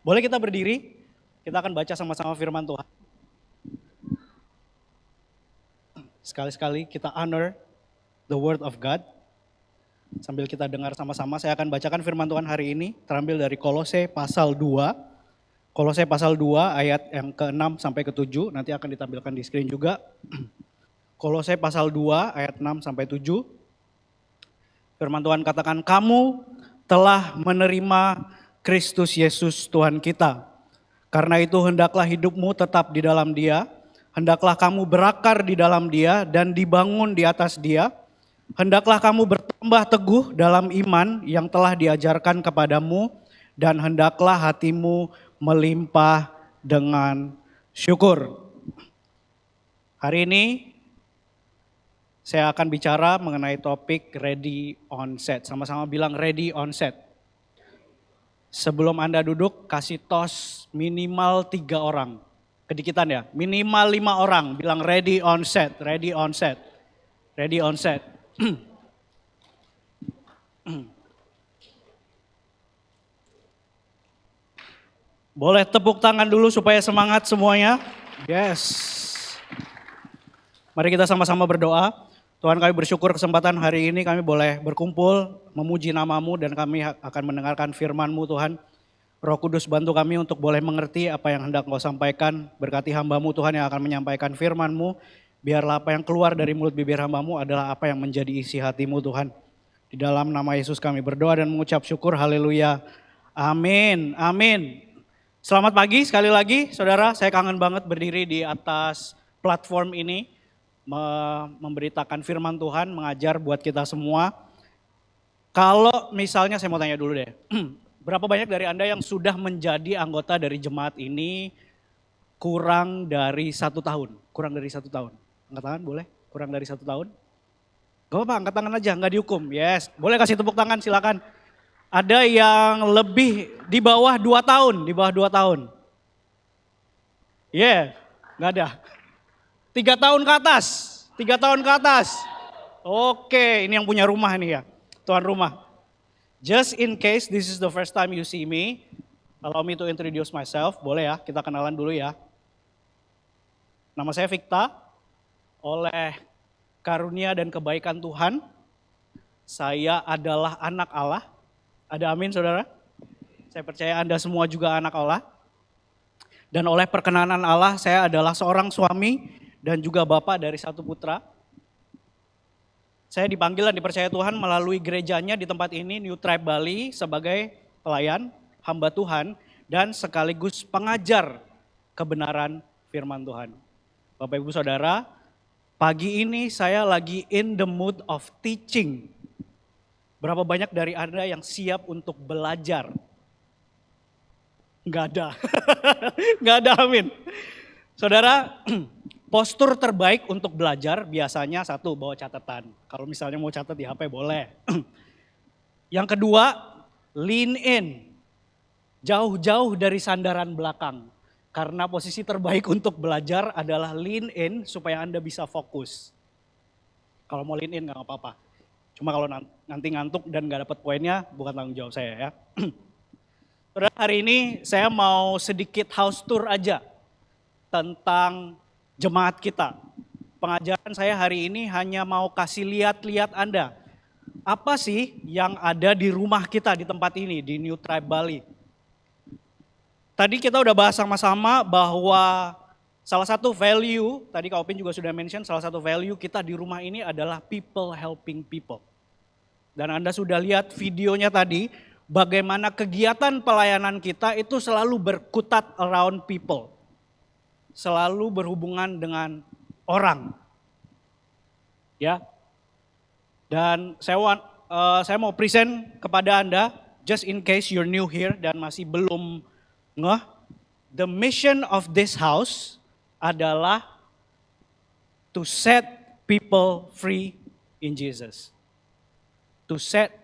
Boleh kita berdiri? Kita akan baca sama-sama firman Tuhan. Sekali-sekali kita honor the word of God. Sambil kita dengar sama-sama, saya akan bacakan firman Tuhan hari ini. Terambil dari Kolose pasal 2. Kolose pasal 2 ayat yang ke-6 sampai ke-7. Nanti akan ditampilkan di screen juga. Kolose pasal 2 ayat 6 sampai 7. Firman Tuhan katakan, kamu telah menerima Kristus Yesus Tuhan kita. Karena itu hendaklah hidupmu tetap di dalam Dia. Hendaklah kamu berakar di dalam Dia dan dibangun di atas Dia. Hendaklah kamu bertambah teguh dalam iman yang telah diajarkan kepadamu. Dan hendaklah hatimu melimpah dengan syukur. Hari ini saya akan bicara mengenai topik ready on set. Sama-sama bilang ready on set. Sebelum Anda duduk, kasih tos minimal 3 orang. Kedikitan ya, minimal 5 orang. Bilang ready on set, ready on set, ready on set. Boleh tepuk tangan dulu supaya semangat semuanya. Yes. Mari kita sama-sama berdoa. Tuhan, kami bersyukur kesempatan hari ini kami boleh berkumpul, memuji nama-Mu dan kami akan mendengarkan firman-Mu Tuhan. Roh Kudus bantu kami untuk boleh mengerti apa yang hendak Engkau sampaikan. Berkati hamba-Mu Tuhan yang akan menyampaikan firman-Mu. Biarlah apa yang keluar dari mulut bibir hamba-Mu adalah apa yang menjadi isi hati-Mu Tuhan. Di dalam nama Yesus kami berdoa dan mengucap syukur, haleluya. Amin, amin. Selamat pagi sekali lagi saudara, saya kangen banget berdiri di atas platform ini. Memberitakan firman Tuhan, mengajar buat kita semua. Kalau misalnya saya mau tanya dulu deh, berapa banyak dari Anda yang sudah menjadi anggota dari jemaat ini kurang dari 1 tahun? Kurang dari 1 tahun. Angkat tangan boleh? Kurang dari 1 tahun? Gak apa-apa, angkat tangan aja, gak dihukum. Yes, boleh kasih tepuk tangan silakan. Ada yang lebih di bawah 2 tahun, di bawah 2 tahun. Yeah, gak ada. 3 tahun ke atas, 3 tahun ke atas. Oke, ini yang punya rumah nih ya, tuan rumah. Just in case this is the first time you see me, allow me to introduce myself. Boleh ya, kita kenalan dulu ya. Nama saya Victa, oleh karunia dan kebaikan Tuhan, saya adalah anak Allah. Ada amin saudara? Saya percaya Anda semua juga anak Allah. Dan oleh perkenanan Allah, saya adalah seorang suami dan juga bapak dari 1 putra. Saya dipanggil dan dipercaya Tuhan melalui gerejanya di tempat ini, New Tribe Bali, sebagai pelayan, hamba Tuhan, dan sekaligus pengajar kebenaran firman Tuhan. Bapak Ibu Saudara, pagi ini saya lagi in the mood of teaching. Berapa banyak dari Anda yang siap untuk belajar? Enggak ada, enggak ada amin. Saudara, postur terbaik untuk belajar biasanya 1, bawa catatan. Kalau misalnya mau catat di HP boleh. Yang kedua, lean in. Jauh-jauh dari sandaran belakang. Karena posisi terbaik untuk belajar adalah lean in supaya Anda bisa fokus. Kalau mau lean in gak apa-apa. Cuma kalau nanti ngantuk dan gak dapat poinnya bukan tanggung jawab saya ya. Saudara, hari ini saya mau sedikit house tour aja tentang jemaat kita. Pengajaran saya hari ini hanya mau kasih lihat-lihat Anda. Apa sih yang ada di rumah kita di tempat ini, di New Tribe Bali. Tadi kita udah bahas sama-sama bahwa salah satu value, tadi Kak Opin juga sudah mention, salah satu value kita di rumah ini adalah people helping people. Dan Anda sudah lihat videonya tadi, bagaimana kegiatan pelayanan kita itu selalu berkutat around people. Selalu berhubungan dengan orang, ya. Dan saya mau present kepada Anda, just in case you're new here dan masih belum ngeh, the mission of this house adalah to set people free in Jesus. To set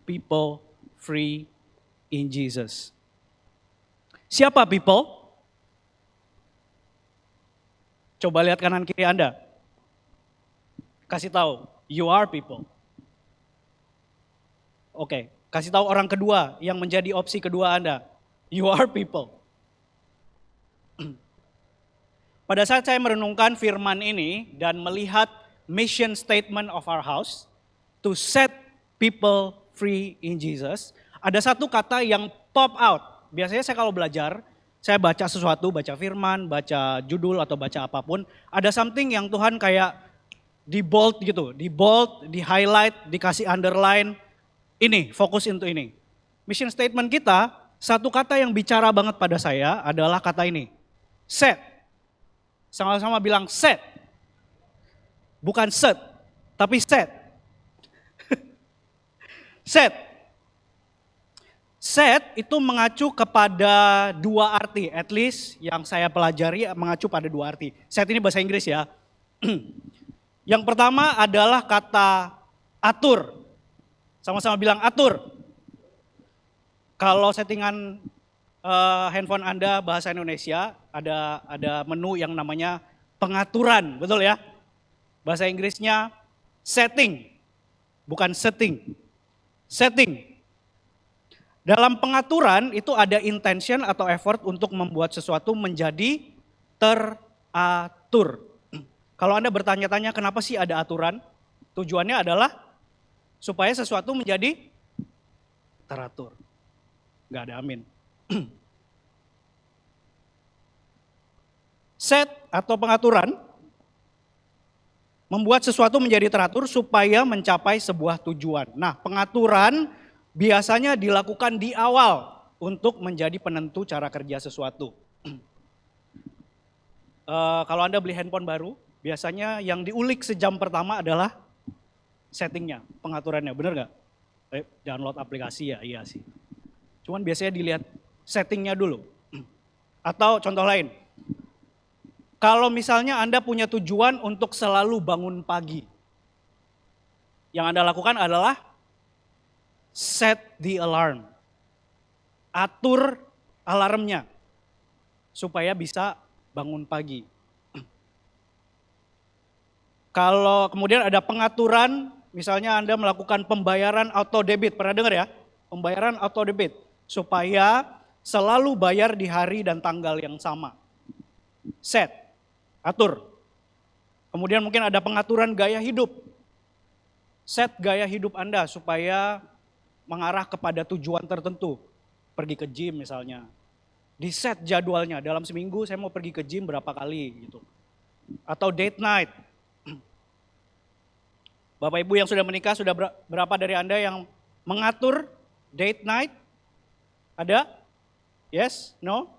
people free in Jesus. Siapa people? Coba lihat kanan kiri Anda. Kasih tahu, you are people. Oke, kasih tahu orang kedua yang menjadi opsi kedua Anda. You are people. Pada saat saya merenungkan firman ini dan melihat mission statement of our house, to set people free in Jesus, ada satu kata yang pop out. Biasanya saya kalau belajar, saya baca sesuatu, baca firman, baca judul atau baca apapun, ada something yang Tuhan kayak di bold gitu, di bold, di highlight, dikasih underline, ini, fokus into ini. Mission statement kita, satu kata yang bicara banget pada saya adalah kata ini, set. Sama-sama bilang set. Bukan set, tapi set. Set. Set itu mengacu kepada dua arti, at least yang saya pelajari mengacu pada dua arti. Set ini bahasa Inggris ya. Yang pertama adalah kata atur. Sama-sama bilang atur. Kalau settingan handphone Anda bahasa Indonesia, ada menu yang namanya pengaturan, betul ya? Bahasa Inggrisnya setting, bukan setting. Setting. Dalam pengaturan itu ada intention atau effort untuk membuat sesuatu menjadi teratur. Kalau Anda bertanya-tanya kenapa sih ada aturan? Tujuannya adalah supaya sesuatu menjadi teratur. Gak ada amin. Set atau pengaturan membuat sesuatu menjadi teratur supaya mencapai sebuah tujuan. Nah, pengaturan biasanya dilakukan di awal untuk menjadi penentu cara kerja sesuatu. Kalau Anda beli handphone baru, biasanya yang diulik sejam pertama adalah settingnya, pengaturannya, bener nggak? Download aplikasi ya, iya sih. Cuman biasanya dilihat settingnya dulu. Atau contoh lain, kalau misalnya Anda punya tujuan untuk selalu bangun pagi, yang Anda lakukan adalah set the alarm. Atur alarmnya supaya bisa bangun pagi. Kalau kemudian ada pengaturan, misalnya Anda melakukan pembayaran auto debit, pernah dengar ya? Pembayaran auto debit supaya selalu bayar di hari dan tanggal yang sama. Set. Atur. Kemudian mungkin ada pengaturan gaya hidup. Set gaya hidup Anda supaya mengarah kepada tujuan tertentu. Pergi ke gym misalnya. Di set jadwalnya, dalam seminggu saya mau pergi ke gym berapa kali gitu. Atau date night. Bapak Ibu yang sudah menikah, sudah berapa dari Anda yang mengatur date night? Ada? Yes? No?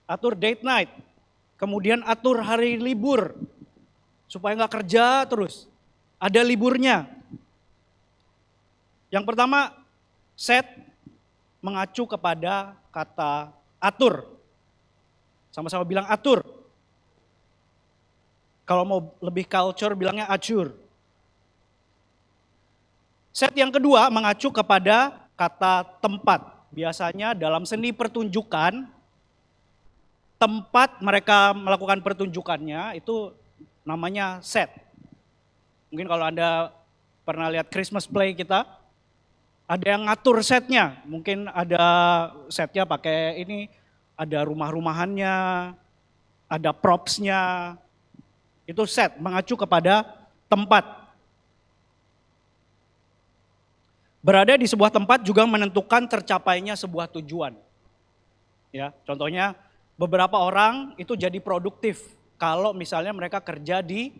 Atur date night. Kemudian atur hari libur, supaya nggak kerja terus. Ada liburnya. Yang pertama, set mengacu kepada kata atur. Sama-sama bilang atur. Kalau mau lebih culture bilangnya acur. Set yang kedua mengacu kepada kata tempat. Biasanya dalam seni pertunjukan, tempat mereka melakukan pertunjukannya itu namanya set. Mungkin kalau Anda pernah lihat Christmas play kita, ada yang ngatur setnya. Mungkin ada setnya pakai ini, ada rumah-rumahannya, ada propsnya. Itu set, mengacu kepada tempat. Berada di sebuah tempat juga menentukan tercapainya sebuah tujuan. Ya, contohnya beberapa orang itu jadi produktif kalau misalnya mereka kerja di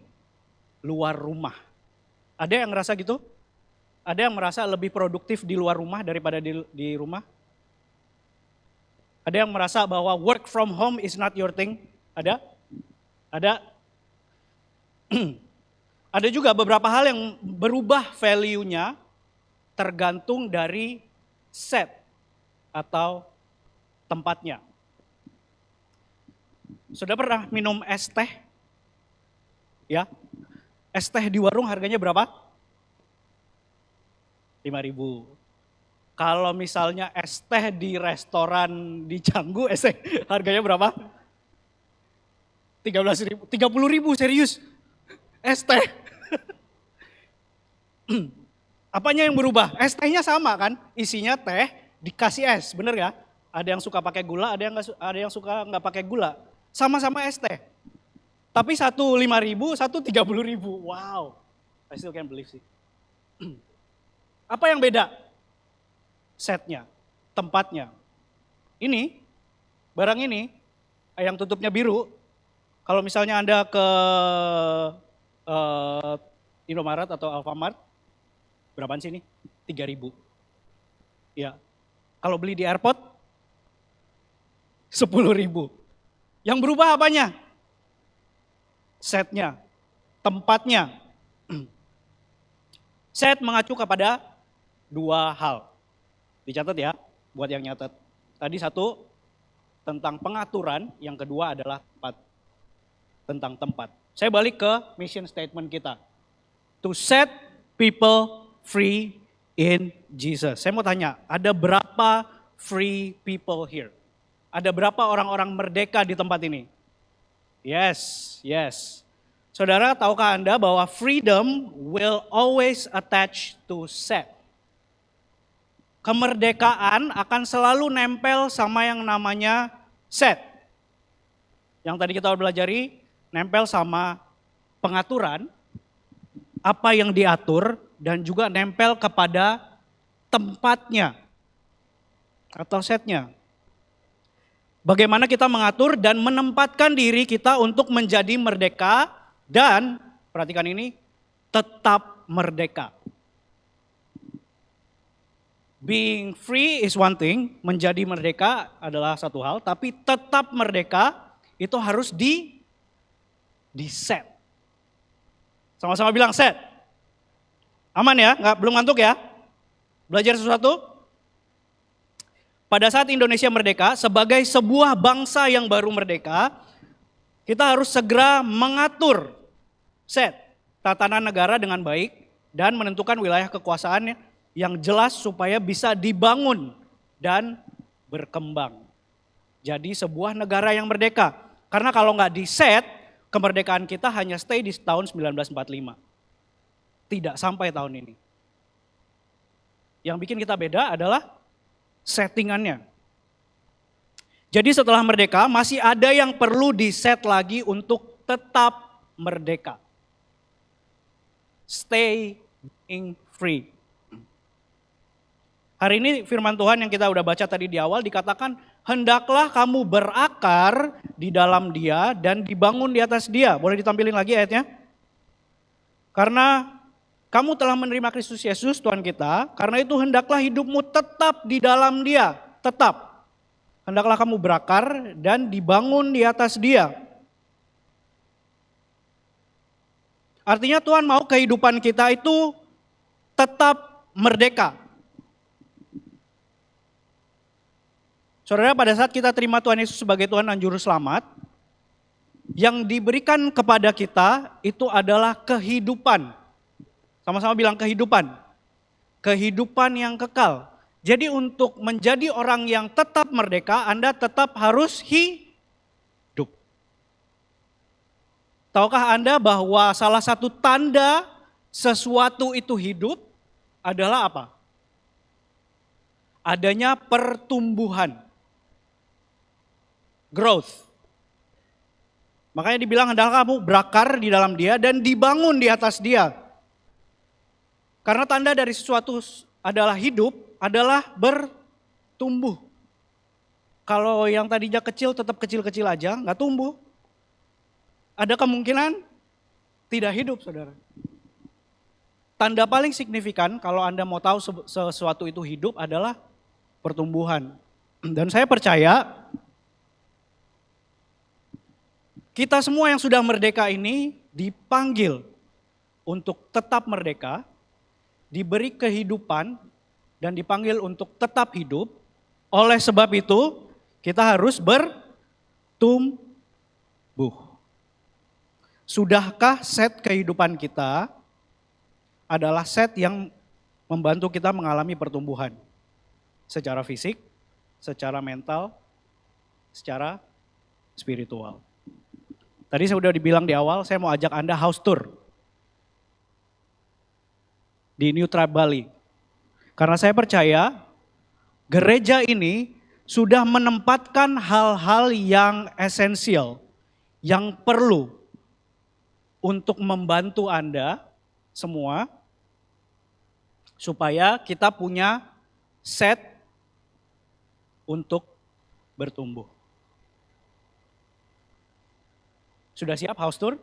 luar rumah. Ada yang ngerasa gitu? Ada yang merasa lebih produktif di luar rumah daripada di rumah? Ada yang merasa bahwa work from home is not your thing? Ada? Ada? Ada juga beberapa hal yang berubah value-nya tergantung dari set atau tempatnya. Sudah pernah minum es teh? Ya, es teh di warung harganya berapa? 5.000. Kalau misalnya es teh di restoran di Canggu, es teh harganya berapa? 13.000, 30.000 serius. Es teh. Apanya yang berubah? Es tehnya sama kan? Isinya teh, dikasih es, bener ya? Ada yang suka pakai gula, ada yang suka nggak pakai gula. Sama-sama es teh. Tapi satu 5.000, satu 30.000. Wow, I still can't believe sih. Apa yang beda? Setnya, tempatnya. Ini, barang ini, yang tutupnya biru. Kalau misalnya Anda ke Indomaret atau Alfamart, berapaan sih ini? 3.000. Ya. Kalau beli di airport, 10.000. Yang berubah apanya? Setnya, tempatnya. Set mengacu kepada dua hal. Dicatat ya, buat yang nyatat. Tadi satu, tentang pengaturan, yang kedua adalah tempat. Tentang tempat. Saya balik ke mission statement kita. To set people free in Jesus. Saya mau tanya, ada berapa free people here? Ada berapa orang-orang merdeka di tempat ini? Yes, yes. Saudara, tahukah Anda bahwa freedom will always attach to set? Kemerdekaan akan selalu nempel sama yang namanya set. Yang tadi kita pelajari, nempel sama pengaturan, apa yang diatur, dan juga nempel kepada tempatnya atau setnya. Bagaimana kita mengatur dan menempatkan diri kita untuk menjadi merdeka dan, perhatikan ini, tetap merdeka. Being free is one thing, menjadi merdeka adalah satu hal, tapi tetap merdeka itu harus di set. Sama-sama bilang set. Aman ya, belum ngantuk ya? Belajar sesuatu? Pada saat Indonesia merdeka, sebagai sebuah bangsa yang baru merdeka, kita harus segera mengatur set tatanan negara dengan baik dan menentukan wilayah kekuasaannya yang jelas supaya bisa dibangun dan berkembang. Jadi sebuah negara yang merdeka. Karena kalau nggak di set, kemerdekaan kita hanya stay di tahun 1945. Tidak sampai tahun ini. Yang bikin kita beda adalah settingannya. Jadi setelah merdeka masih ada yang perlu di-set lagi untuk tetap merdeka. Stay being free. Hari ini firman Tuhan yang kita udah baca tadi di awal dikatakan, hendaklah kamu berakar di dalam Dia dan dibangun di atas Dia. Boleh ditampilin lagi ayatnya? Karena kamu telah menerima Kristus Yesus Tuhan kita, karena itu hendaklah hidupmu tetap di dalam Dia, tetap. Hendaklah kamu berakar dan dibangun di atas Dia. Artinya Tuhan mau kehidupan kita itu tetap merdeka. Saudara, pada saat kita terima Tuhan Yesus sebagai Tuhan dan Juru Selamat, yang diberikan kepada kita itu adalah kehidupan. Sama-sama bilang kehidupan. Kehidupan yang kekal. Jadi untuk menjadi orang yang tetap merdeka, Anda tetap harus hidup. Tahukah Anda bahwa salah satu tanda sesuatu itu hidup adalah apa? Adanya pertumbuhan. Growth. Makanya dibilang hendaklah kamu berakar di dalam Dia dan dibangun di atas Dia. Karena tanda dari sesuatu adalah hidup, adalah bertumbuh. Kalau yang tadinya kecil tetap kecil-kecil aja, nggak tumbuh. Ada kemungkinan tidak hidup, saudara. Tanda paling signifikan kalau Anda mau tahu sesuatu itu hidup adalah pertumbuhan. Dan saya percaya kita semua yang sudah merdeka ini dipanggil untuk tetap merdeka, diberi kehidupan, dan dipanggil untuk tetap hidup. Oleh sebab itu, kita harus bertumbuh. Sudahkah set kehidupan kita adalah set yang membantu kita mengalami pertumbuhan? Secara fisik, secara mental, secara spiritual. Tadi saya sudah dibilang di awal, saya mau ajak Anda house tour di New Tribe Bali. Karena saya percaya gereja ini sudah menempatkan hal-hal yang esensial, yang perlu untuk membantu Anda semua supaya kita punya set untuk bertumbuh. Sudah siap house tour?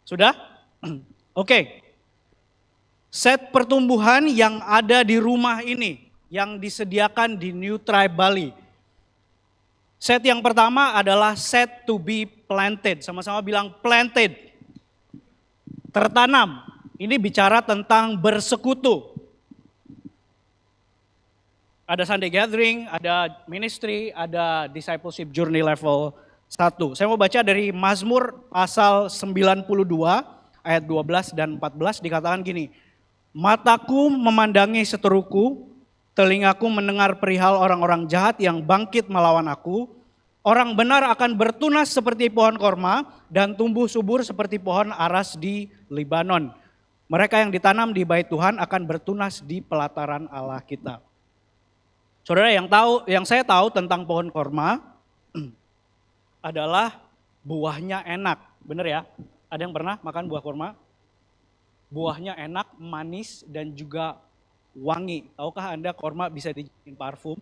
Sudah? Oke. Set pertumbuhan yang ada di rumah ini, yang disediakan di New Tribe Bali. Set yang pertama adalah set to be planted. Sama-sama bilang planted. Tertanam. Ini bicara tentang bersekutu. Ada Sunday gathering, ada ministry, ada discipleship journey level 1. Saya mau baca dari Mazmur pasal 92 ayat 12 dan 14 dikatakan gini. Mataku memandangi seteruku, telingaku mendengar perihal orang-orang jahat yang bangkit melawan aku. Orang benar akan bertunas seperti pohon korma dan tumbuh subur seperti pohon aras di Libanon. Mereka yang ditanam di bait Tuhan akan bertunas di pelataran Allah kita. Saudara, yang saya tahu tentang pohon korma adalah buahnya enak. Benar ya? Ada yang pernah makan buah korma? Buahnya enak, manis, dan juga wangi. Tahukah Anda korma bisa dijadiin parfum?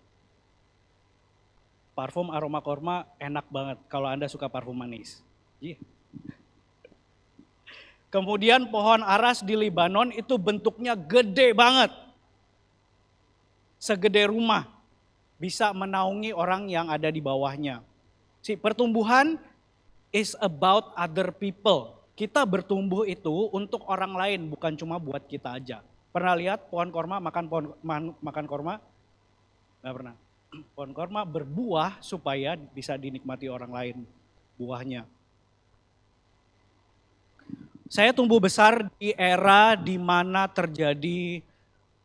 Parfum aroma korma enak banget kalau Anda suka parfum manis. Kemudian pohon aras di Libanon itu bentuknya gede banget. Segede rumah. Bisa menaungi orang yang ada di bawahnya. Pertumbuhan is about other people. Kita bertumbuh itu untuk orang lain, bukan cuma buat kita aja. Pernah lihat pohon korma makan korma? Nggak pernah. Pohon korma berbuah supaya bisa dinikmati orang lain buahnya. Saya tumbuh besar di era di mana terjadi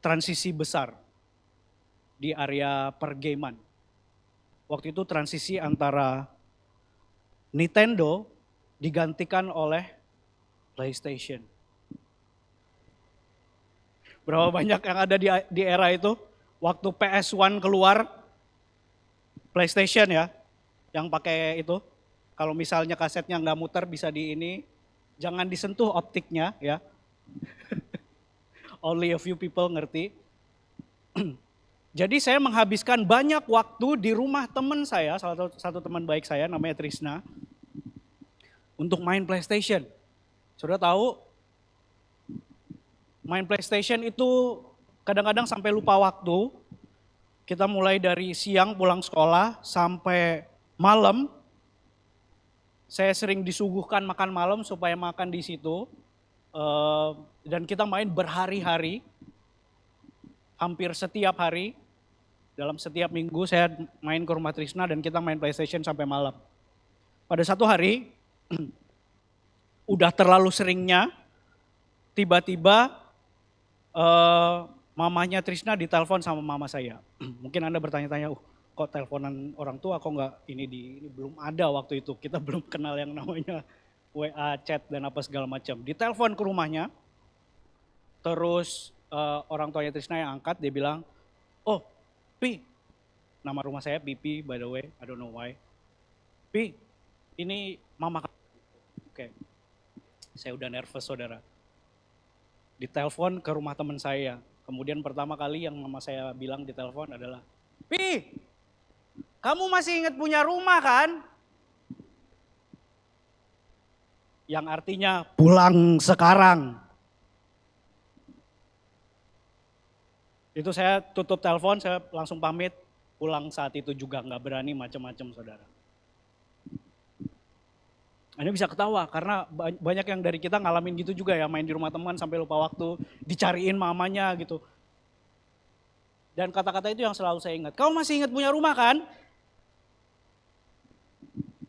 transisi besar di area pergaman. Waktu itu transisi antara Nintendo digantikan oleh PlayStation. Berapa banyak yang ada di era itu? Waktu PS1 keluar, PlayStation ya, yang pakai itu. Kalau misalnya kasetnya nggak muter bisa di ini, jangan disentuh optiknya ya. Only a few people ngerti. Jadi saya menghabiskan banyak waktu di rumah teman saya, salah satu teman baik saya namanya Trisna, untuk main PlayStation. Sudah tahu, main PlayStation itu kadang-kadang sampai lupa waktu. Kita mulai dari siang pulang sekolah sampai malam. Saya sering disuguhkan makan malam supaya makan di situ. Dan kita main berhari-hari. Hampir setiap hari. Dalam setiap minggu saya main ke rumah Trisna dan kita main PlayStation sampai malam. Pada satu hari, udah terlalu seringnya, tiba-tiba mamanya Trisna ditelepon sama mama saya. Mungkin Anda bertanya-tanya, kok teleponan orang tua, kok nggak ini belum ada waktu itu. Kita belum kenal yang namanya WA, chat dan apa segala macam. Ditelepon ke rumahnya, terus orang tuanya Trisna yang angkat, dia bilang, oh Pi, nama rumah saya Pipi by the way, I don't know why. Pi, ini mama. Oke, saya udah nervous saudara. Ditelepon ke rumah teman saya. Kemudian pertama kali yang mama saya bilang di telepon adalah, Pi, kamu masih ingat punya rumah kan? Yang artinya pulang sekarang. Itu saya tutup telepon, saya langsung pamit, pulang saat itu juga nggak berani macam-macam saudara. Anda bisa ketawa karena banyak yang dari kita ngalamin gitu juga ya, main di rumah teman sampai lupa waktu, dicariin mamanya gitu. Dan kata-kata itu yang selalu saya ingat. Kamu masih ingat punya rumah kan?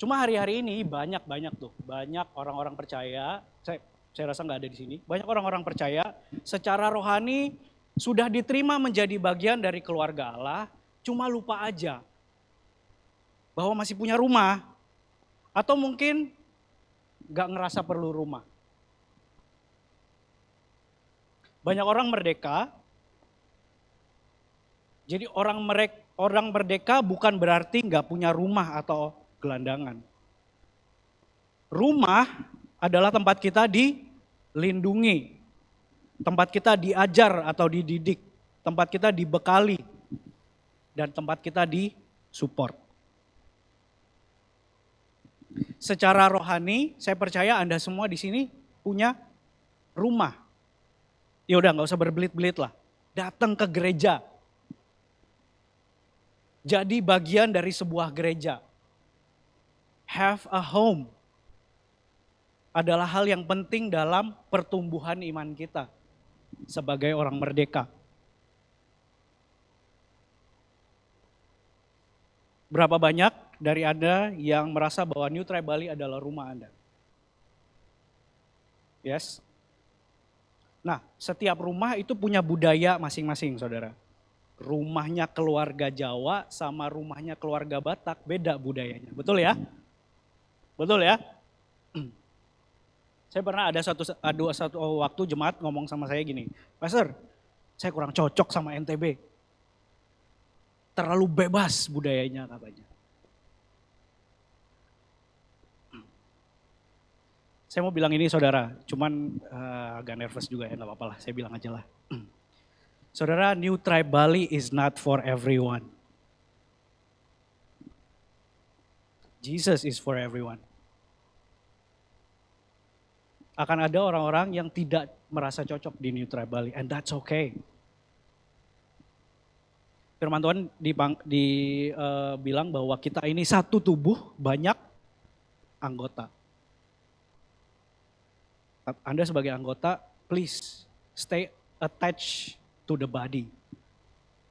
Cuma hari-hari ini banyak tuh, banyak orang-orang percaya, saya rasa nggak ada di sini, banyak orang-orang percaya secara rohani sudah diterima menjadi bagian dari keluarga Allah, cuma lupa aja bahwa masih punya rumah. Atau mungkin gak ngerasa perlu rumah. Banyak orang merdeka, jadi orang Orang merdeka bukan berarti nggak punya rumah atau gelandangan. Rumah adalah tempat kita dilindungi, tempat kita diajar atau dididik, tempat kita dibekali, dan tempat kita disupport. Secara rohani, saya percaya Anda semua di sini punya rumah. Ya udah, nggak usah berbelit-belit lah. Datang ke gereja. Jadi bagian dari sebuah gereja. Have a home adalah hal yang penting dalam pertumbuhan iman kita sebagai orang merdeka. Berapa banyak dari Anda yang merasa bahwa New Tribe Bali adalah rumah Anda? Yes. Nah, setiap rumah itu punya budaya masing-masing, saudara. Rumahnya keluarga Jawa sama rumahnya keluarga Batak beda budayanya. Betul ya? Betul ya? Saya pernah ada satu waktu jemaat ngomong sama saya gini, Pastor, saya kurang cocok sama NTB. Terlalu bebas budayanya katanya. Saya mau bilang ini saudara, cuman agak nervous juga ya, gak apa-apa lah, saya bilang aja lah. Saudara, New Tribe Bali is not for everyone. Jesus is for everyone. Akan ada orang-orang yang tidak merasa cocok di New Tribe Bali, and that's okay. Firman Tuhan bilang bahwa kita ini satu tubuh, banyak anggota. Anda sebagai anggota, please stay attached to the body.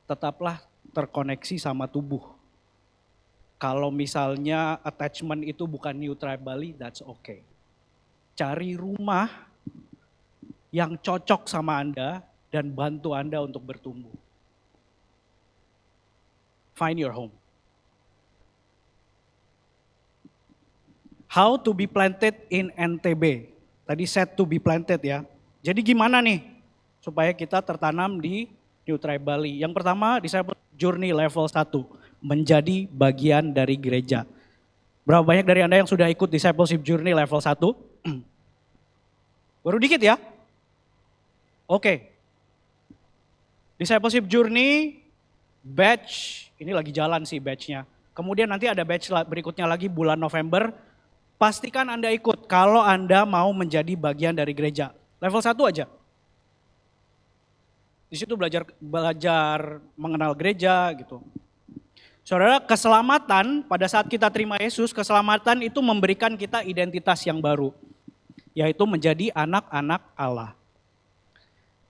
Tetaplah terkoneksi sama tubuh. Kalau misalnya attachment itu bukan New Tribe Bali, that's okay. Cari rumah yang cocok sama Anda dan bantu Anda untuk bertumbuh. Find your home. How to be planted in NTB. Tadi set to be planted ya. Jadi gimana nih supaya kita tertanam di New Tribe Bali? Yang pertama, Discipleship Journey level 1, menjadi bagian dari gereja. Berapa banyak dari Anda yang sudah ikut Discipleship Journey level 1? Baru dikit ya? Oke. Discipleship Journey batch, ini lagi jalan sih batchnya. Kemudian nanti ada batch berikutnya lagi bulan November. Pastikan Anda ikut kalau Anda mau menjadi bagian dari gereja. Level 1 aja. Di situ belajar mengenal gereja gitu. Saudara, keselamatan pada saat kita terima Yesus, keselamatan itu memberikan kita identitas yang baru. Yaitu menjadi anak-anak Allah.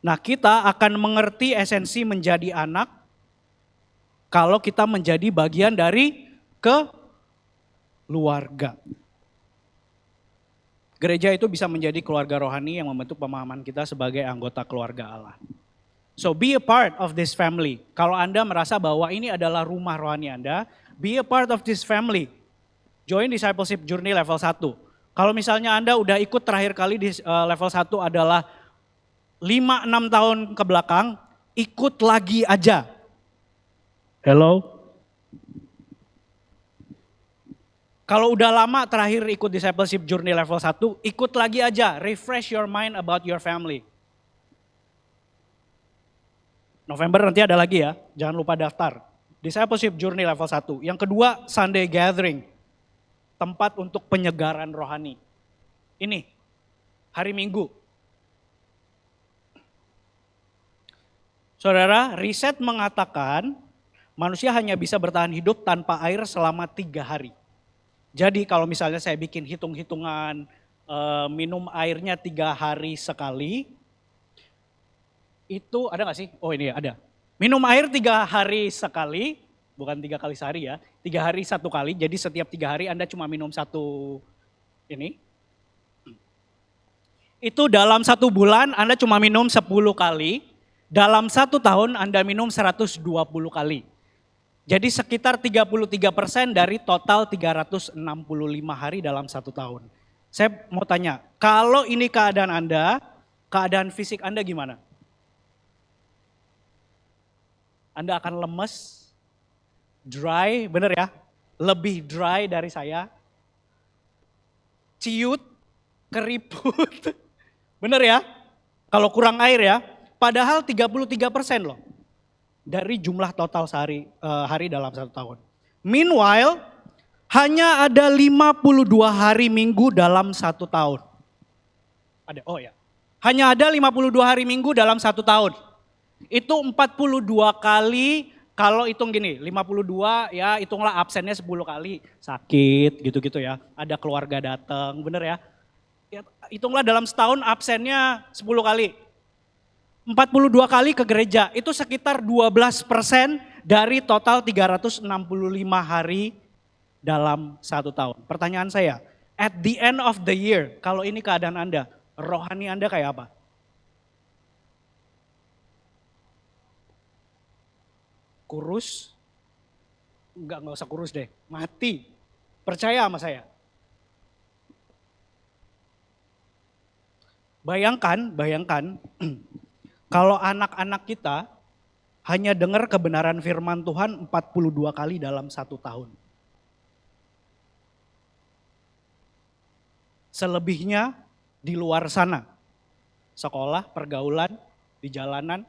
Nah, kita akan mengerti esensi menjadi anak kalau kita menjadi bagian dari keluarga. Gereja itu bisa menjadi keluarga rohani yang membentuk pemahaman kita sebagai anggota keluarga Allah. So be a part of this family. Kalau Anda merasa bahwa ini adalah rumah rohani Anda, be a part of this family. Join Discipleship Journey level 1. Kalau misalnya Anda udah ikut terakhir kali di level 1 adalah 5-6 tahun ke belakang, ikut lagi aja. Hello? Kalau udah lama terakhir ikut Discipleship Journey level 1, ikut lagi aja, refresh your mind about your family. November nanti ada lagi ya, jangan lupa daftar. Discipleship Journey level 1. Yang kedua, Sunday Gathering. Tempat untuk penyegaran rohani. Ini, hari Minggu. Saudara, riset mengatakan manusia hanya bisa bertahan hidup tanpa air selama 3 hari. Jadi kalau misalnya saya bikin hitung-hitungan minum airnya 3 hari sekali, itu ada gak sih? Oh ini ada. Minum air 3 hari sekali, bukan 3 kali sehari ya, 3 hari 1 kali, jadi setiap 3 hari Anda cuma minum 1 ini. Itu dalam 1 bulan Anda cuma minum 10 kali, dalam 1 tahun Anda minum 120 kali. Jadi sekitar 33% dari total 365 hari dalam 1 tahun. Saya mau tanya, kalau ini keadaan Anda, keadaan fisik Anda gimana? Anda akan lemes, dry, bener ya? Lebih dry dari saya. Ciut, keriput, bener ya? Kalau kurang air ya, padahal 33% loh dari jumlah total hari dalam satu tahun. Meanwhile, hanya ada 52 hari minggu dalam satu tahun. Hanya ada 52 hari minggu dalam satu tahun. Itu 42 kali, kalau hitung gini, 52 ya hitunglah absennya 10 kali. Sakit gitu-gitu ya, ada keluarga datang, bener ya. Hitunglah dalam setahun absennya 10 kali. 42 kali ke gereja, itu sekitar 12% dari total 365 hari dalam satu tahun. Pertanyaan saya, at the end of the year, kalau ini keadaan Anda, rohani Anda kayak apa? Kurus? Enggak usah kurus deh, mati. Percaya sama saya. Bayangkan, kalau anak-anak kita hanya dengar kebenaran firman Tuhan 42 kali dalam satu tahun. Selebihnya di luar sana. Sekolah, pergaulan, di jalanan.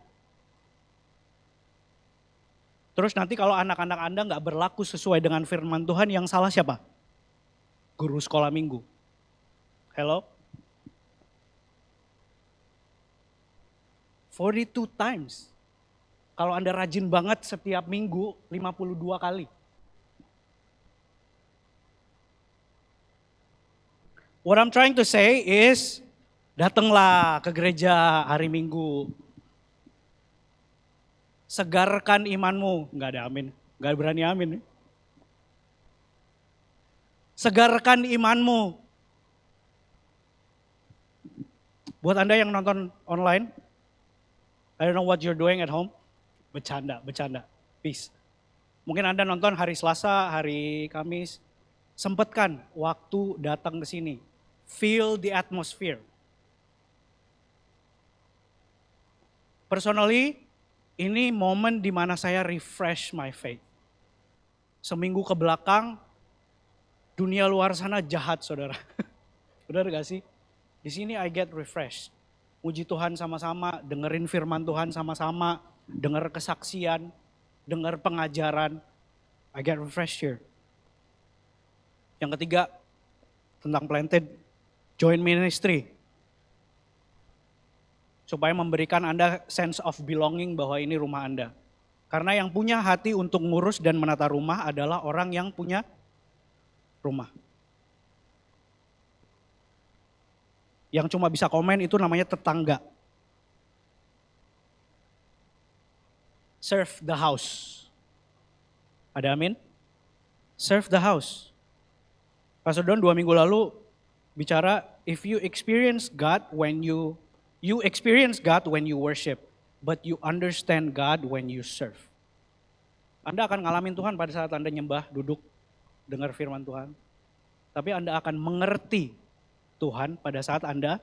Terus nanti kalau anak-anak Anda nggak berlaku sesuai dengan firman Tuhan, yang salah siapa? Guru sekolah minggu. Hello? 42 times. Kalau Anda rajin banget setiap minggu 52 kali. What I'm trying to say is, datanglah ke gereja hari Minggu. Segarkan imanmu. Enggak ada amin, enggak berani amin. Segarkan imanmu. Buat Anda yang nonton online, I don't know what you're doing at home. Bercanda. Peace. Mungkin Anda nonton hari Selasa, hari Kamis. Sempatkan waktu datang ke sini. Feel the atmosphere. Personally, ini momen di mana saya refresh my faith. Seminggu ke belakang, dunia luar sana jahat, saudara. Benar gak sih? Di sini I get refreshed. Puji Tuhan sama-sama, dengerin firman Tuhan sama-sama, denger kesaksian, denger pengajaran. I get refreshed here. Yang ketiga, tentang planted, join ministry. Supaya memberikan Anda sense of belonging bahwa ini rumah Anda. Karena yang punya hati untuk ngurus dan menata rumah adalah orang yang punya rumah. Yang cuma bisa komen itu namanya tetangga. Serve the house. Ada amin? Serve the house. Pastor Don 2 minggu lalu bicara, if you experience God when you experience God when you worship, but you understand God when you serve. Anda akan ngalamin Tuhan pada saat Anda nyembah, duduk, dengar firman Tuhan. Tapi Anda akan mengerti Tuhan pada saat Anda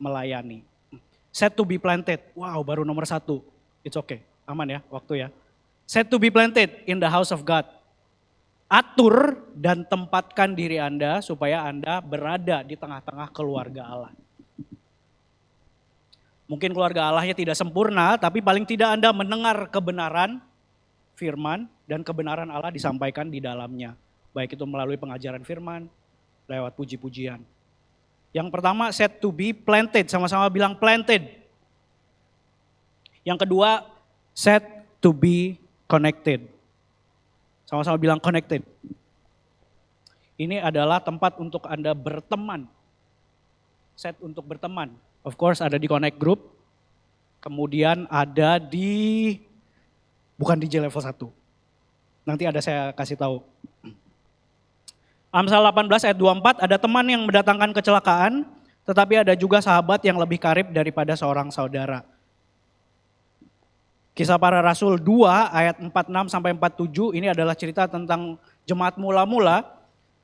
melayani. Set to be planted. Wow, baru nomor 1. It's okay. Aman ya, waktu ya. Set to be planted in the house of God. Atur dan tempatkan diri Anda supaya Anda berada di tengah-tengah keluarga Allah. Mungkin keluarga Allahnya tidak sempurna, tapi paling tidak Anda mendengar kebenaran firman dan kebenaran Allah disampaikan di dalamnya. Baik itu melalui pengajaran firman, lewat puji-pujian. Yang pertama, set to be planted, sama-sama bilang planted. Yang kedua, set to be connected. Sama-sama bilang connected. Ini adalah tempat untuk Anda berteman. Set untuk berteman. Of course ada di Connect Group. Kemudian ada di, bukan DJ level 1. Nanti ada saya kasih tahu. Amsal 18 ayat 24, ada teman yang mendatangkan kecelakaan, tetapi ada juga sahabat yang lebih karib daripada seorang saudara. Kisah Para Rasul 2 ayat 46 sampai 47, ini adalah cerita tentang jemaat mula-mula.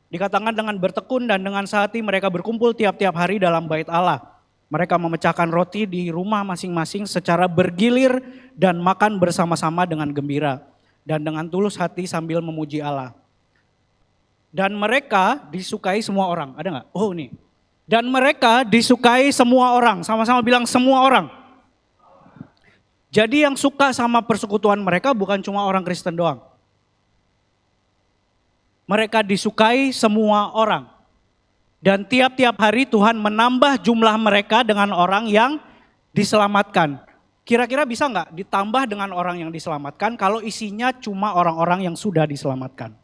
Dikatakan dengan bertekun dan dengan sehati mereka berkumpul tiap-tiap hari dalam bait Allah. Mereka memecahkan roti di rumah masing-masing secara bergilir dan makan bersama-sama dengan gembira. dan dengan tulus hati sambil memuji Allah. Dan mereka disukai semua orang. Ada nggak? Oh nih. Dan mereka disukai semua orang. Sama-sama bilang semua orang. Jadi yang suka sama persekutuan mereka bukan cuma orang Kristen doang. Mereka disukai semua orang. Dan tiap-tiap hari Tuhan menambah jumlah mereka dengan orang yang diselamatkan. Kira-kira bisa nggak ditambah dengan orang yang diselamatkan kalau isinya cuma orang-orang yang sudah diselamatkan?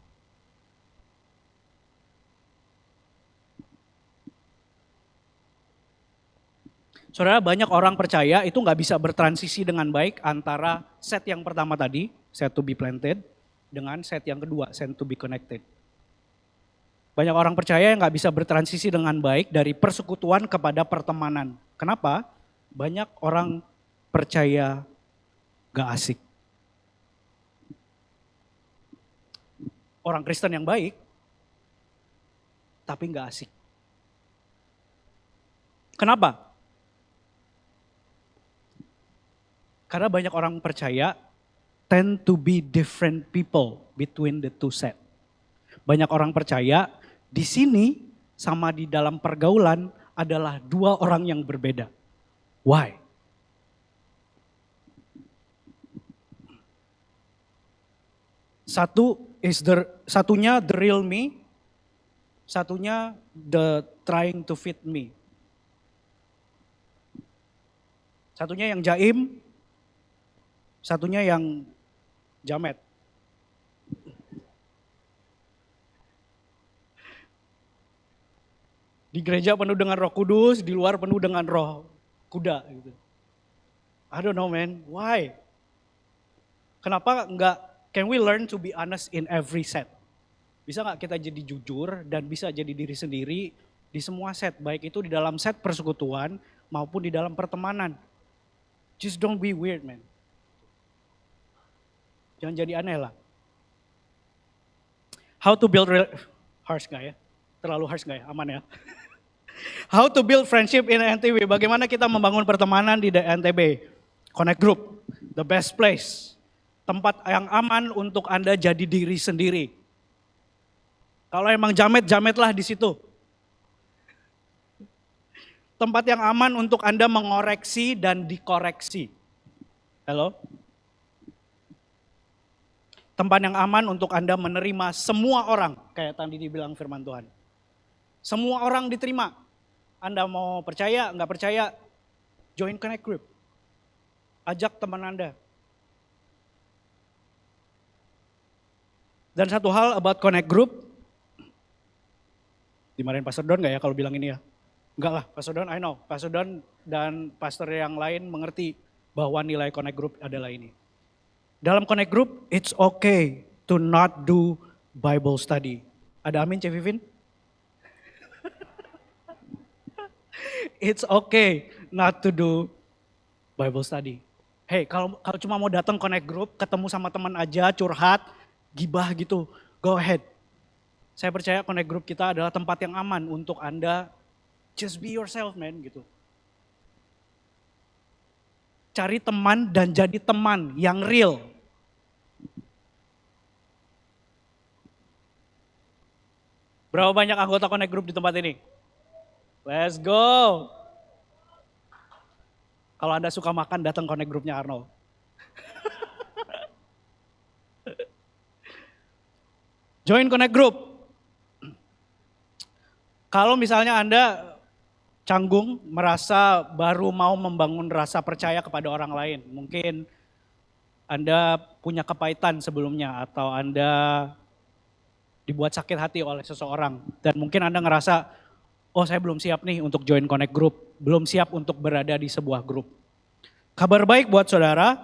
Saudara, banyak orang percaya itu nggak bisa bertransisi dengan baik antara set yang pertama tadi, set to be planted, dengan set yang kedua, set to be connected. Banyak orang percaya yang nggak bisa bertransisi dengan baik dari persekutuan kepada pertemanan. Kenapa? Banyak orang percaya gak asik. Orang Kristen yang baik, tapi gak asik. Kenapa? Karena banyak orang percaya tend to be different people between the two set. Banyak orang percaya di sini sama di dalam pergaulan adalah dua orang yang berbeda. Why? Satunya the real me, satunya the trying to fit me. Satunya yang jaim, satunya yang jamet. Di gereja penuh dengan Roh Kudus, di luar penuh dengan roh kuda gitu. I don't know man, why? Kenapa enggak, can we learn to be honest in every set? Bisa enggak kita jadi jujur dan bisa jadi diri sendiri di semua set, baik itu di dalam set persekutuan maupun di dalam pertemanan. Just don't be weird man. Jangan jadi aneh lah. How to build, harsh gak ya? Terlalu harsh gak ya? Aman ya? How to build friendship in NTB. Bagaimana kita membangun pertemanan di NTB? Connect Group, the best place. Tempat yang aman untuk Anda jadi diri sendiri. Kalau emang jamet-jametlah di situ. Tempat yang aman untuk Anda mengoreksi dan dikoreksi. Halo? Tempat yang aman untuk Anda menerima semua orang. Kayak tadi dibilang firman Tuhan. Semua orang diterima. Anda mau percaya, nggak percaya, join Connect Group. Ajak teman Anda. Dan satu hal about Connect Group, dimarahin Pastor Don nggak ya kalau bilang ini ya? Enggak lah, Pastor Don, I know. Pastor Don dan pastor yang lain mengerti bahwa nilai Connect Group adalah ini. Dalam Connect Group, it's okay to not do Bible study. Ada amin, Cik Vivin? It's okay not to do Bible study. Hey, kalau cuma mau datang Connect Group, ketemu sama teman aja, curhat, gibah gitu, go ahead. Saya percaya Connect Group kita adalah tempat yang aman untuk Anda just be yourself man gitu. Cari teman dan jadi teman yang real. Berapa banyak anggota Connect Group di tempat ini? Let's go. Kalau Anda suka makan, datang Connect Group-nya Arnold. Join Connect Group. Kalau misalnya Anda canggung, merasa baru mau membangun rasa percaya kepada orang lain. Mungkin Anda punya kepahitan sebelumnya atau Anda dibuat sakit hati oleh seseorang. Dan mungkin Anda ngerasa, oh saya belum siap nih untuk join Connect Group. Belum siap untuk berada di sebuah grup. Kabar baik buat saudara,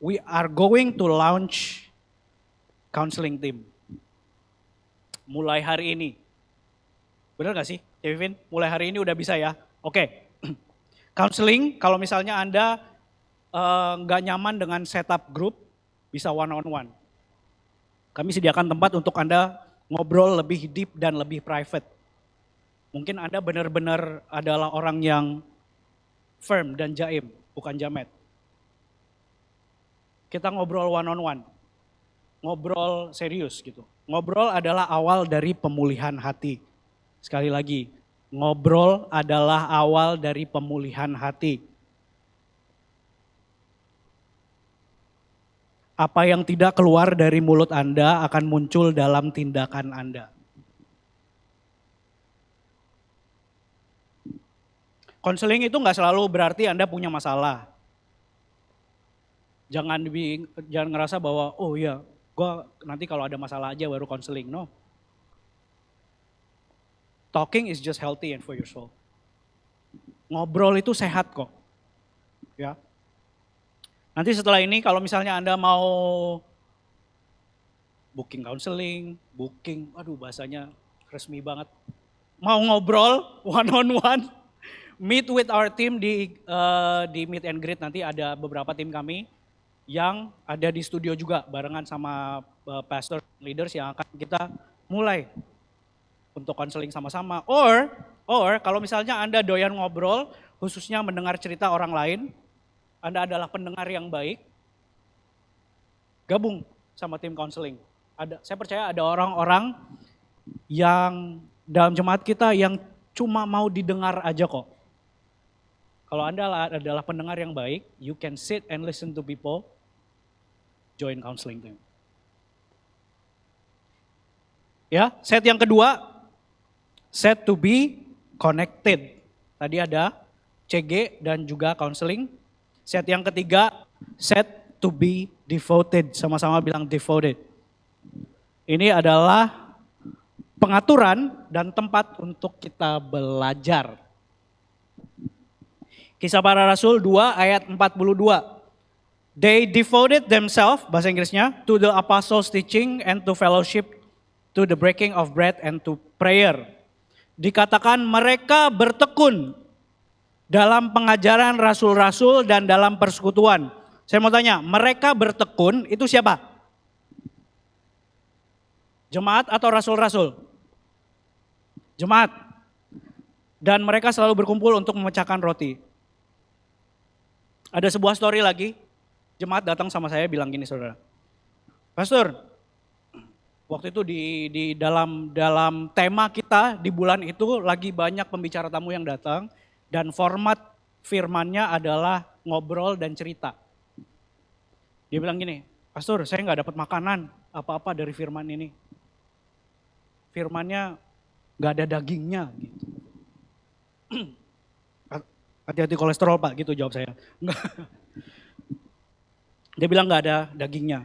we are going to launch counseling team. Mulai hari ini. Benar gak sih, Kevin? Mulai hari ini udah bisa ya? Oke. Counseling, kalau misalnya Anda nggak nyaman dengan setup grup, bisa one on one. Kami sediakan tempat untuk Anda ngobrol lebih deep dan lebih private. Mungkin Anda benar-benar adalah orang yang firm dan jaim, bukan jamet. Kita ngobrol one on one. ngobrol serius gitu. Ngobrol adalah awal dari pemulihan hati. Sekali lagi, ngobrol adalah awal dari pemulihan hati. Apa yang tidak keluar dari mulut Anda akan muncul dalam tindakan Anda. Konseling itu nggak selalu berarti Anda punya masalah. Jangan ngerasa bahwa oh iya, gue nanti kalau ada masalah aja baru konseling. No. Talking is just healthy and for your soul. Ngobrol itu sehat kok. Ya. Nanti setelah ini kalau misalnya Anda mau booking counseling, aduh bahasanya resmi banget. Mau ngobrol one on one, meet with our team di meet and greet, nanti ada beberapa tim kami yang ada di studio juga barengan sama pastor leaders yang akan kita mulai untuk konseling sama-sama. Or kalau misalnya Anda doyan ngobrol, khususnya mendengar cerita orang lain, Anda adalah pendengar yang baik, gabung sama tim konseling. Saya percaya ada orang-orang yang dalam jemaat kita yang cuma mau didengar aja kok. Kalau Anda adalah pendengar yang baik, you can sit and listen to people, join counseling team. Ya, set yang kedua, set to be connected. Tadi ada CG dan juga counseling. Set yang ketiga, set to be devoted. Sama-sama bilang devoted. Ini adalah pengaturan dan tempat untuk kita belajar. Kisah Para Rasul 2 ayat 42. They devoted themselves, bahasa Inggrisnya, to the apostles' teaching and to fellowship, to the breaking of bread and to prayer. Dikatakan mereka bertekun dalam pengajaran rasul-rasul dan dalam persekutuan. Saya mau tanya, mereka bertekun itu siapa? Jemaat atau rasul-rasul? Jemaat. Dan mereka selalu berkumpul untuk memecahkan roti. Ada sebuah story lagi. Jemaat datang sama saya bilang gini, saudara. Pastor, waktu itu di dalam tema kita di bulan itu lagi banyak pembicara tamu yang datang dan format firmannya adalah ngobrol dan cerita. Dia bilang gini, Pastor, saya nggak dapat makanan apa-apa dari firman ini. Firmannya nggak ada dagingnya gitu. Hati-hati kolesterol Pak, gitu jawab saya. Dia bilang nggak ada dagingnya.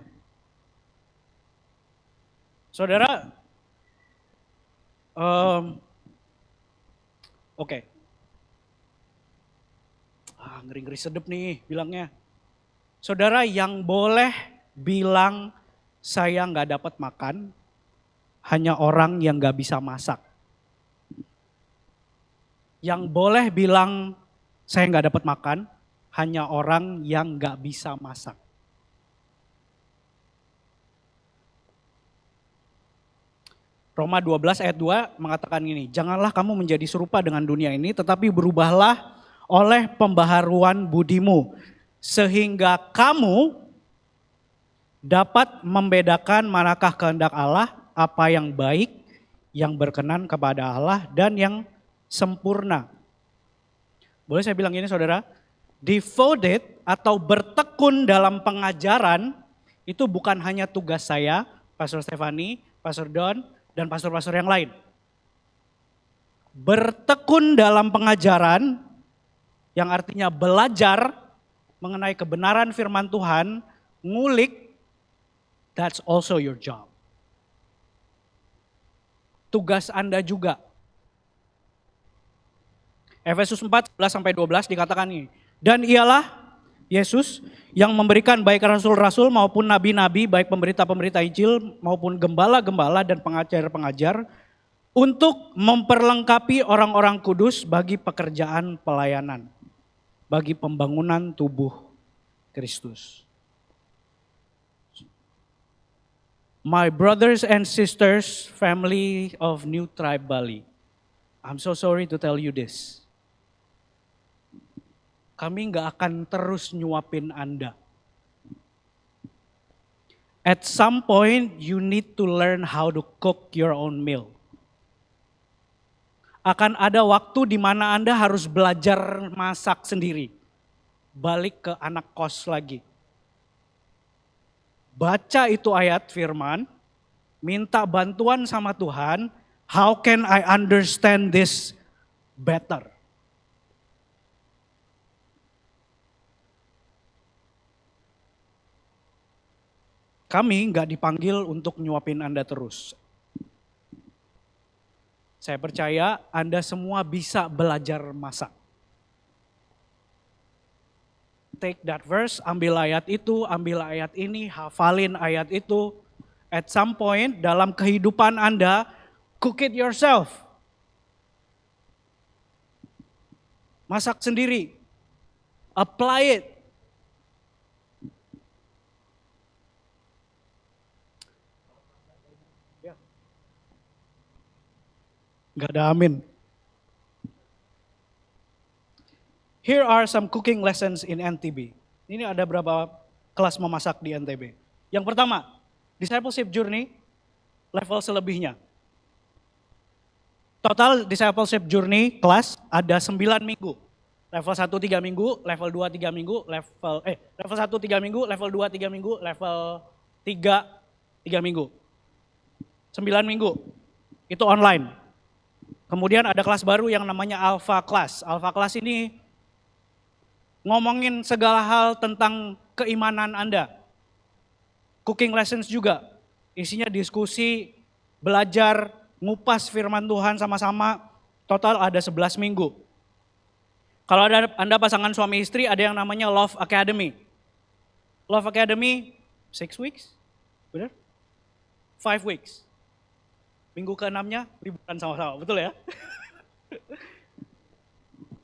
Saudara, oke. Ngeri-ngeri sedep nih bilangnya. Saudara yang boleh bilang saya nggak dapat makan, hanya orang yang nggak bisa masak. Yang boleh bilang saya nggak dapat makan, hanya orang yang nggak bisa masak. Roma 12 ayat 2 mengatakan gini, janganlah kamu menjadi serupa dengan dunia ini, tetapi berubahlah oleh pembaharuan budimu, sehingga kamu dapat membedakan manakah kehendak Allah, apa yang baik, yang berkenan kepada Allah, dan yang sempurna. Boleh saya bilang gini saudara, devoted atau bertekun dalam pengajaran, itu bukan hanya tugas saya, Pastor Stefani, Pastor Don, dan pastor-pastor yang lain. Bertekun dalam pengajaran yang artinya belajar mengenai kebenaran firman Tuhan, ngulik, that's also your job. Tugas Anda juga. Efesus 4, 11-12 dikatakan ini. Dan ialah Yesus yang memberikan baik rasul-rasul maupun nabi-nabi, baik pemberita-pemberita Injil maupun gembala-gembala dan pengajar-pengajar untuk memperlengkapi orang-orang kudus bagi pekerjaan pelayanan, bagi pembangunan tubuh Kristus. My brothers and sisters, family of New Tribe Bali, I'm so sorry to tell you this. Kami nggak akan terus nyuapin Anda. At some point, you need to learn how to cook your own meal. Akan ada waktu di mana Anda harus belajar masak sendiri. Balik ke anak kos lagi. Baca itu ayat firman, minta bantuan sama Tuhan, how can I understand this better? Kami nggak dipanggil untuk nyuapin Anda terus. Saya percaya Anda semua bisa belajar masak. Take that verse, ambil ayat itu, ambil ayat ini, hafalin ayat itu. At some point dalam kehidupan Anda, cook it yourself. Masak sendiri. Apply it. Gak ada amin. Here are some cooking lessons in NTB. Ini ada berapa kelas memasak di NTB. Yang pertama, discipleship journey level selebihnya. Total discipleship journey kelas ada 9 minggu. Level 1 3 minggu, level 2 3 minggu, level 1 3 minggu, level 2 3 minggu, level 3 3 minggu. 9 minggu. Itu online. Kemudian ada kelas baru yang namanya Alpha Class. Alpha Class ini ngomongin segala hal tentang keimanan Anda. Cooking lessons juga. Isinya diskusi, belajar, ngupas firman Tuhan sama-sama. Total ada 11 minggu. Kalau Anda pasangan suami istri ada yang namanya Love Academy. Love Academy 6 weeks, benar? 5 weeks. Minggu ke-6-nya liburan sama-sama, betul ya?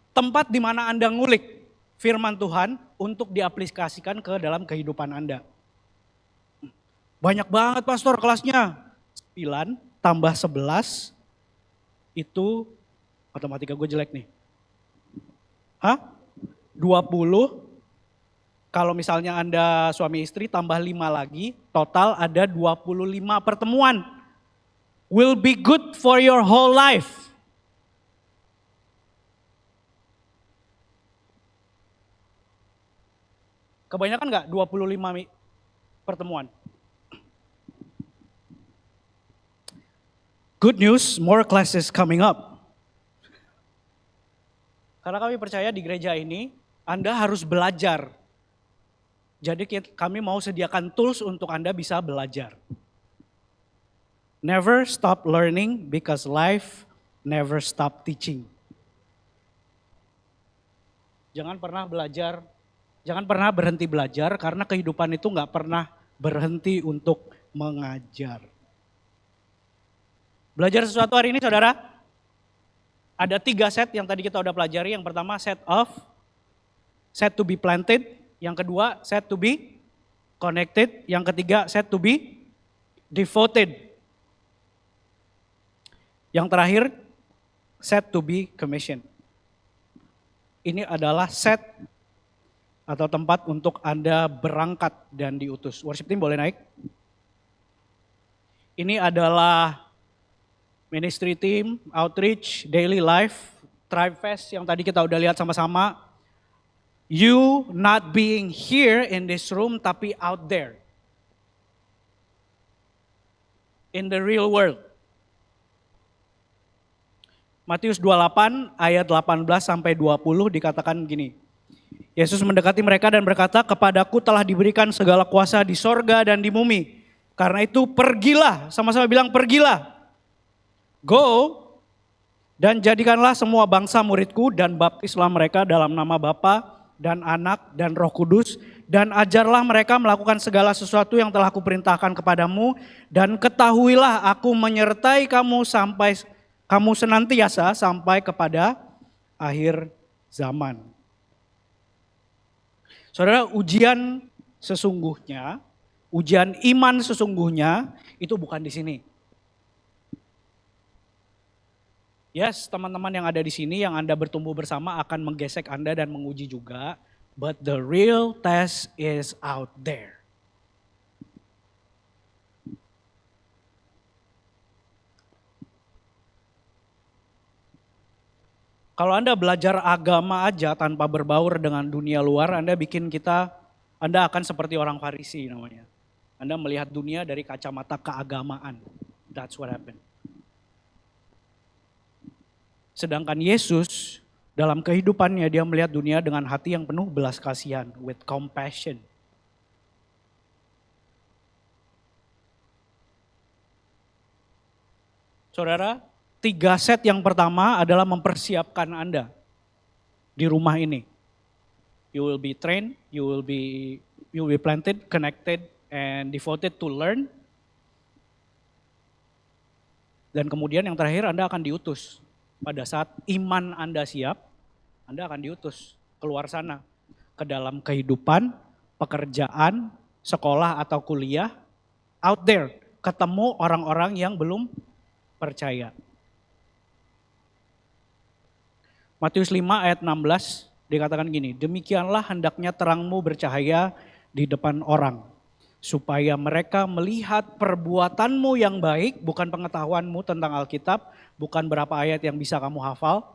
Tempat di mana Anda ngulik firman Tuhan untuk diaplikasikan ke dalam kehidupan Anda. Banyak banget pastor kelasnya. 9 tambah 11 itu matematika gue jelek nih. 20, kalau misalnya Anda suami istri tambah 5 lagi, total ada 25 pertemuan. Will be good for your whole life. Kebanyakan enggak 25 pertemuan? Good news, more classes coming up. Karena kami percaya di gereja ini, Anda harus belajar. Jadi kami mau sediakan tools untuk Anda bisa belajar. Never stop learning because life never stop teaching. Jangan pernah belajar, jangan pernah berhenti belajar karena kehidupan itu nggak pernah berhenti untuk mengajar. Belajar sesuatu hari ini saudara, ada 3 set yang tadi kita udah pelajari. Yang pertama set to be planted. Yang kedua set to be connected. Yang ketiga set to be devoted. Yang terakhir, set to be commissioned. Ini adalah set atau tempat untuk Anda berangkat dan diutus. Worship team boleh naik. Ini adalah ministry team, outreach, daily life, tribe fest yang tadi kita udah lihat sama-sama. You not being here in this room tapi out there. In the real world. Matius 28 ayat 18 sampai 20 dikatakan gini. Yesus mendekati mereka dan berkata, "Kepadaku telah diberikan segala kuasa di sorga dan di bumi. Karena itu pergilah," sama-sama bilang pergilah. "Go dan jadikanlah semua bangsa muridku dan baptislah mereka dalam nama Bapa dan Anak dan Roh Kudus. Dan ajarlah mereka melakukan segala sesuatu yang telah kuperintahkan kepadamu. Dan ketahuilah aku menyertai kamu sampai kamu senantiasa sampai kepada akhir zaman." Saudara, ujian sesungguhnya, ujian iman sesungguhnya itu bukan di sini. Yes, teman-teman yang ada di sini yang Anda bertumbuh bersama akan menggesek Anda dan menguji juga. But the real test is out there. Kalau Anda belajar agama aja tanpa berbaur dengan dunia luar, Anda akan seperti orang Farisi namanya. Anda melihat dunia dari kacamata keagamaan. That's what happened. Sedangkan Yesus dalam kehidupannya dia melihat dunia dengan hati yang penuh belas kasihan, with compassion. Saudara, 3 set yang pertama adalah mempersiapkan Anda di rumah ini. You will be trained, you will be planted, connected, and devoted to learn. Dan kemudian yang terakhir Anda akan diutus. Pada saat iman Anda siap, Anda akan diutus keluar sana. Ke dalam kehidupan, pekerjaan, sekolah atau kuliah. Out there, ketemu orang-orang yang belum percaya. Matius 5 ayat 16 dikatakan gini, demikianlah hendaknya terangmu bercahaya di depan orang, supaya mereka melihat perbuatanmu yang baik, bukan pengetahuanmu tentang Alkitab, bukan berapa ayat yang bisa kamu hafal,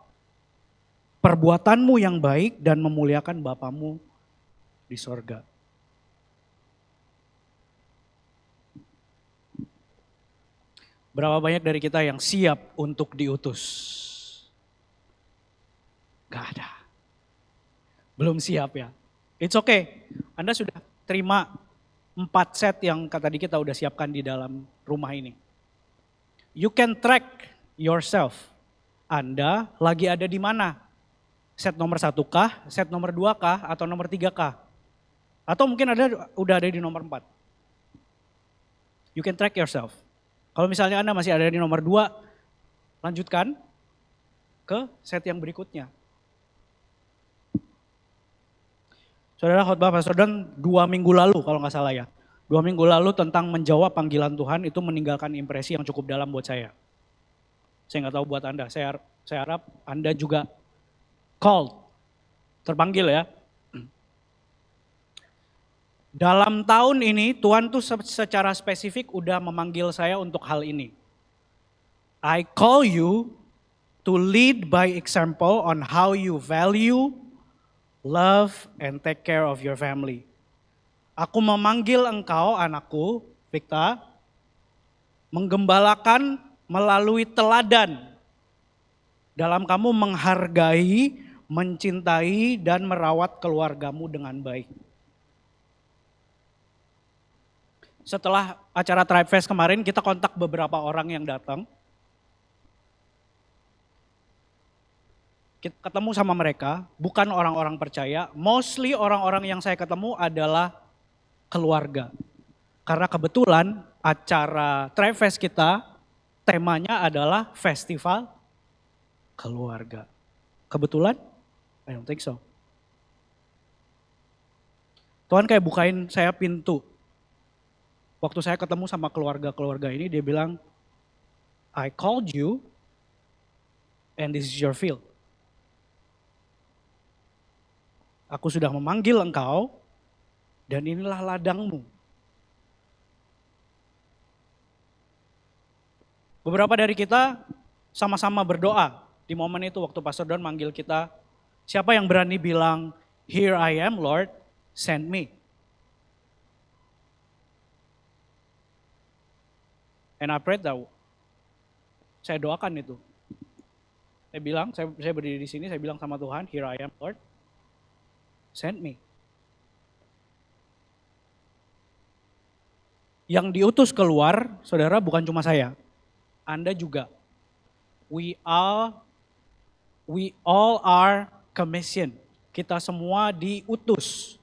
perbuatanmu yang baik dan memuliakan Bapamu di sorga. Berapa banyak dari kita yang siap untuk diutus? Gak ada. Belum siap ya. It's okay. Anda sudah terima 4 set yang tadi kita udah siapkan di dalam rumah ini. You can track yourself. Anda lagi ada di mana? Set nomor 1 kah? Set nomor 2 kah? Atau nomor 3 kah? Atau mungkin udah ada di nomor 4. You can track yourself. Kalau misalnya Anda masih ada di nomor 2, lanjutkan ke set yang berikutnya. Saudara khotbah Pastor Don 2 minggu lalu kalau nggak salah ya. 2 minggu lalu tentang menjawab panggilan Tuhan itu meninggalkan impresi yang cukup dalam buat saya. Saya nggak tahu buat Anda, saya harap Anda juga called, terpanggil ya. Dalam tahun ini Tuhan tuh secara spesifik udah memanggil saya untuk hal ini. I call you to lead by example on how you value, love, and take care of your family. Aku memanggil engkau anakku, Victa, menggembalakan melalui teladan dalam kamu menghargai, mencintai, dan merawat keluargamu dengan baik. Setelah acara Tribe Fest kemarin, kita kontak beberapa orang yang datang. Kita ketemu sama mereka, bukan orang-orang percaya. Mostly orang-orang yang saya ketemu adalah keluarga. Karena kebetulan acara Tribe Fest kita, temanya adalah festival keluarga. Kebetulan? I don't think so. Tuhan kayak bukain saya pintu. Waktu saya ketemu sama keluarga-keluarga ini, dia bilang, I called you and this is your field. Aku sudah memanggil engkau dan inilah ladangmu. Beberapa dari kita sama-sama berdoa di momen itu waktu Pastor Don manggil kita. Siapa yang berani bilang, here I am Lord, send me. And I prayed that. Saya doakan itu. Saya bilang, saya berdiri di sini, saya bilang sama Tuhan, here I am Lord, send me. Yang diutus keluar, saudara, bukan cuma saya. Anda juga. We all are commissioned. Kita semua diutus.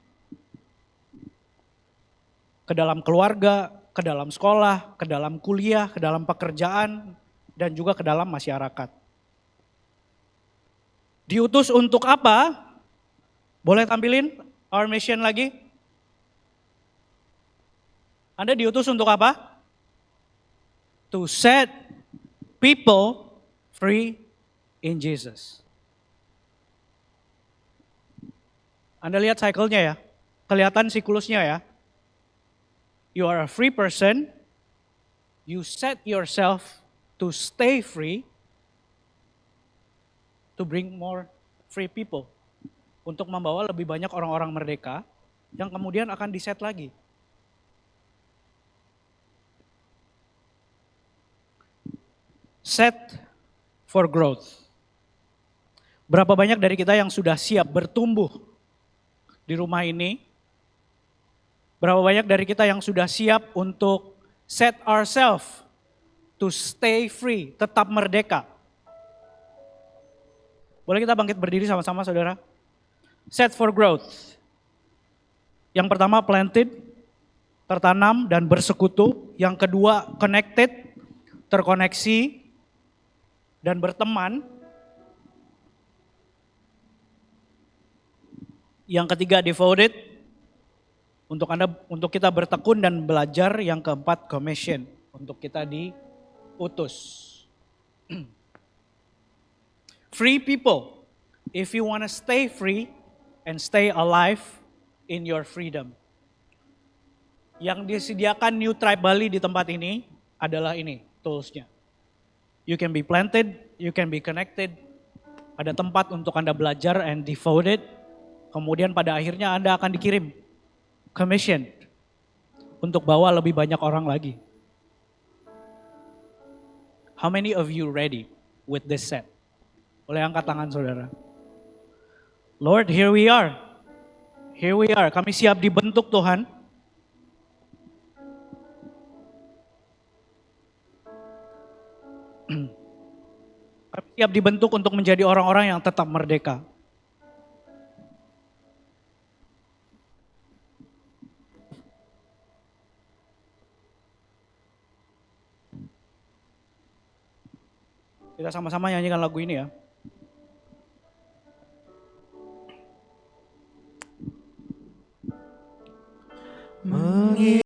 Ke dalam keluarga, ke dalam sekolah, ke dalam kuliah, ke dalam pekerjaan, dan juga ke dalam masyarakat. Diutus untuk apa? Boleh tampilin our mission lagi? Anda diutus untuk apa? To set people free in Jesus. Anda lihat cycle-nya ya, kelihatan siklusnya ya. You are a free person, you set yourself to stay free, to bring more free people. Untuk membawa lebih banyak orang-orang merdeka yang kemudian akan diset lagi. Set for growth. Berapa banyak dari kita yang sudah siap bertumbuh di rumah ini? Berapa banyak dari kita yang sudah siap untuk set ourselves to stay free, tetap merdeka? Boleh kita bangkit berdiri sama-sama saudara? Set for growth. Yang pertama planted, tertanam dan bersekutu. Yang kedua connected, terkoneksi dan berteman. Yang ketiga devoted, untuk kita bertekun dan belajar. Yang keempat commission, untuk kita diutus. Free people, if you want to stay free and stay alive in your freedom. Yang disediakan New Tribe Bali di tempat ini adalah ini toolsnya. You can be planted, you can be connected. Ada tempat untuk Anda belajar and devoted. Kemudian pada akhirnya Anda akan dikirim commission untuk bawa lebih banyak orang lagi. How many of you ready with this set? Boleh angkat tangan saudara. Lord, here we are. Here we are. Kami siap dibentuk Tuhan. Kami siap dibentuk untuk menjadi orang-orang yang tetap merdeka. Kita sama-sama nyanyikan lagu ini ya.